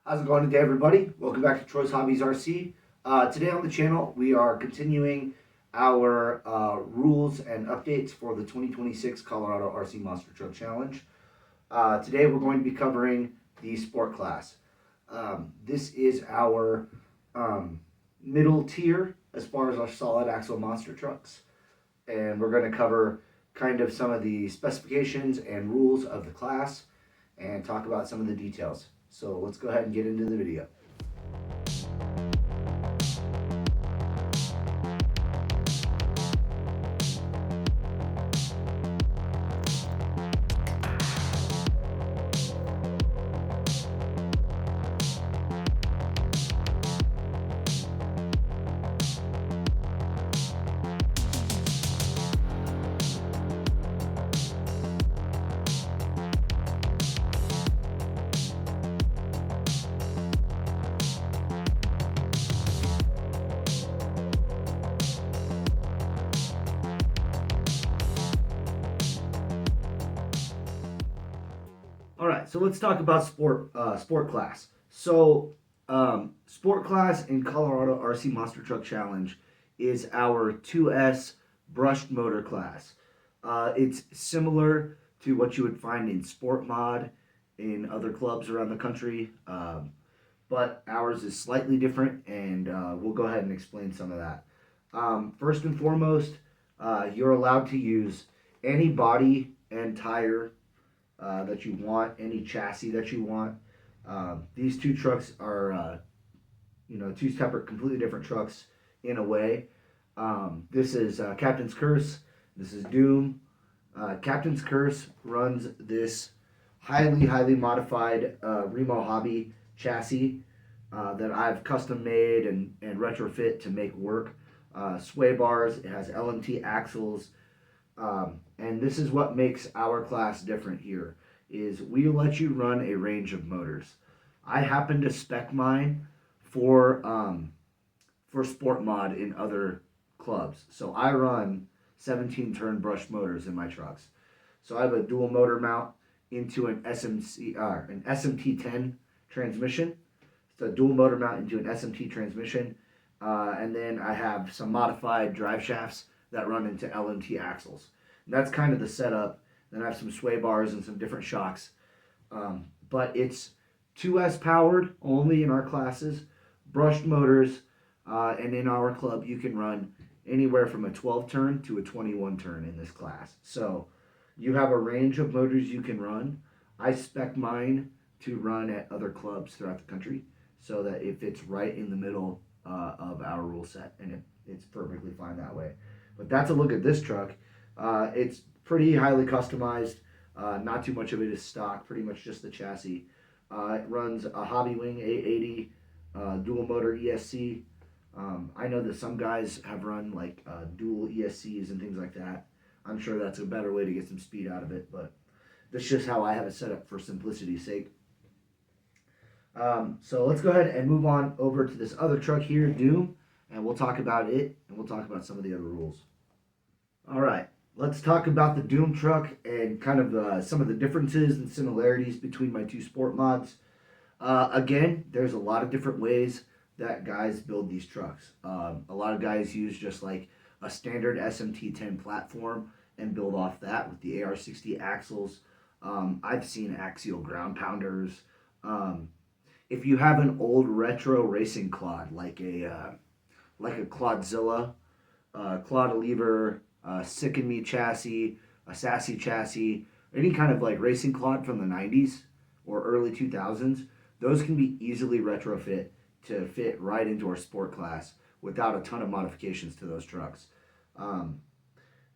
How's it going today, everybody? Welcome back to Troy's Hobbies RC. Today on the channel, we are continuing our rules and updates for the 2026 Colorado RC Monster Truck Challenge. Today, we're going to be covering the Sport class. This is our middle tier as far as our solid axle monster trucks. And we're going to cover kind of some of the specifications and rules of the class and talk about some of the details. So let's go ahead and get into the video. All right, so let's talk about sport class. Sport class in Colorado RC Monster Truck Challenge is our 2S brushed motor class. It's similar to what you would find in Sport Mod in other clubs around the country, but ours is slightly different, and we'll go ahead and explain some of that. First and foremost, you're allowed to use any body and tire that you want, any chassis that you want. These two trucks are, two separate, completely different trucks in a way. This is Captain's Curse. This is Doom. Captain's Curse runs this highly modified Remo Hobby chassis that I've custom made and retrofit to make work. Sway bars. It has LMT axles. And this is what makes our class different here, is we let you run a range of motors. I happen to spec mine for Sport Mod in other clubs. So I run 17-turn brushed motors in my trucks. So I have a dual motor mount into an SMT10 transmission. It's a dual motor mount into an SMT transmission. And then I have some modified drive shafts that run into LMT axles. And that's kind of the setup. Then I have some sway bars and some different shocks. But it's 2S powered only in our classes, brushed motors, and in our club you can run anywhere from a 12 turn to a 21 turn in this class. So you have a range of motors you can run. I spec mine to run at other clubs throughout the country so that it fits right in the middle of our rule set, and it's perfectly fine that way. But that's a look at this truck. It's pretty highly customized. Not too much of it is stock, pretty much just the chassis. It runs a Hobby Wing 880 dual motor ESC. I know that some guys have run like dual ESCs and things like that. I'm sure that's a better way to get some speed out of it, but that's just how I have it set up for simplicity's sake. So let's go ahead and move on over to this other truck here, Doom, and we'll talk about it, and we'll talk about some of the other rules. All right, let's talk about the Doom truck and kind of some of the differences and similarities between my two sport mods. Again, there's a lot of different ways that guys build these trucks. A lot of guys use just like a standard SMT10 platform and build off that with the AR60 axles. I've seen axial ground pounders. If you have an old retro racing clod, like a Clodzilla, Clodaliver, Sick and Me chassis, a Sassy chassis, any kind of like racing clod from the 90s or early 2000s, those can be easily retrofit to fit right into our sport class without a ton of modifications to those trucks.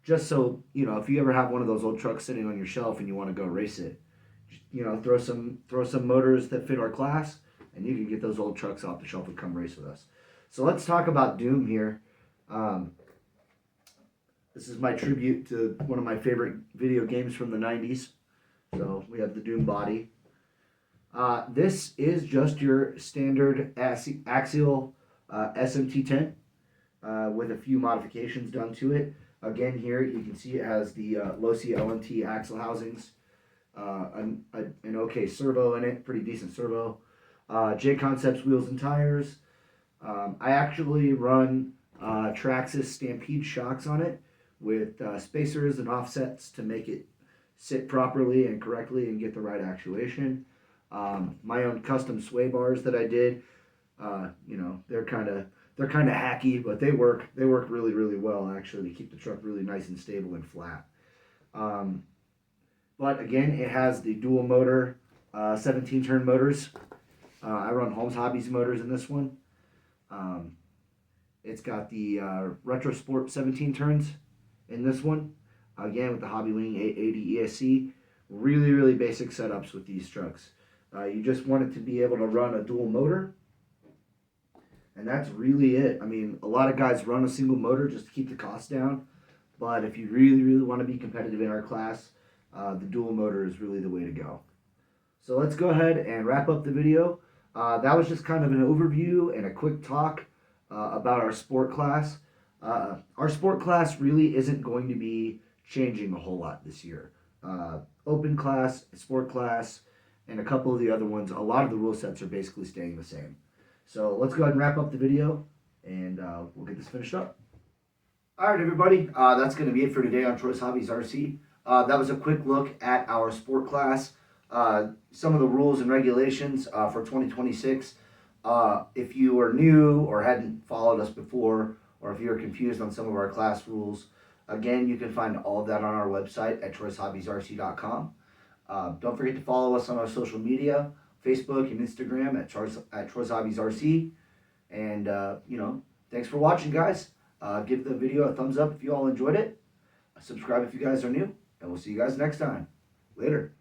Just so, if you ever have one of those old trucks sitting on your shelf and you want to go race it, throw some motors that fit our class, and you can get those old trucks off the shelf and come race with us. So let's talk about Doom here. This is my tribute to one of my favorite video games from the 90s. So we have the Doom body. This is just your standard axial SMT10 with a few modifications done to it. Again, here you can see it has the Losi LMT axle housings, an okay servo in it, pretty decent servo. J Concepts wheels and tires. I actually run Traxxas Stampede shocks on it with spacers and offsets to make it sit properly and correctly and get the right actuation. My own custom sway bars that I did, they're kind of hacky, but they work really really well actually to keep the truck really nice and stable and flat. Um, but again, it has the dual motor 17 turn motors. I run Holmes Hobbies motors in this one. Um, it's got the Retro Sport 17 turns in this one. Again, with the Hobby Wing 880 ESC. Really, really basic setups with these trucks. You just want it to be able to run a dual motor. And that's really it. I mean, a lot of guys run a single motor just to keep the cost down. But if you really, really want to be competitive in our class, the dual motor is really the way to go. So let's go ahead and wrap up the video. That was just kind of an overview and a quick talk about our sport class. Our sport class really isn't going to be changing a whole lot this year. Open class, sport class, and a couple of the other ones, a lot of the rule sets are basically staying the same. So let's go ahead and wrap up the video, and we'll get this finished up. All right, everybody, that's going to be it for today on Troy's Hobbies RC. That was a quick look at our sport class, some of the rules and regulations for 2026. If you are new or hadn't followed us before, or if you're confused on some of our class rules, again, you can find all of that on our website at troyshobbiesrc.com. Don't forget to follow us on our social media, Facebook and Instagram at Troy's Hobbies RC. And, thanks for watching, guys. Give the video a thumbs up if you all enjoyed it. Subscribe if you guys are new. And we'll see you guys next time. Later.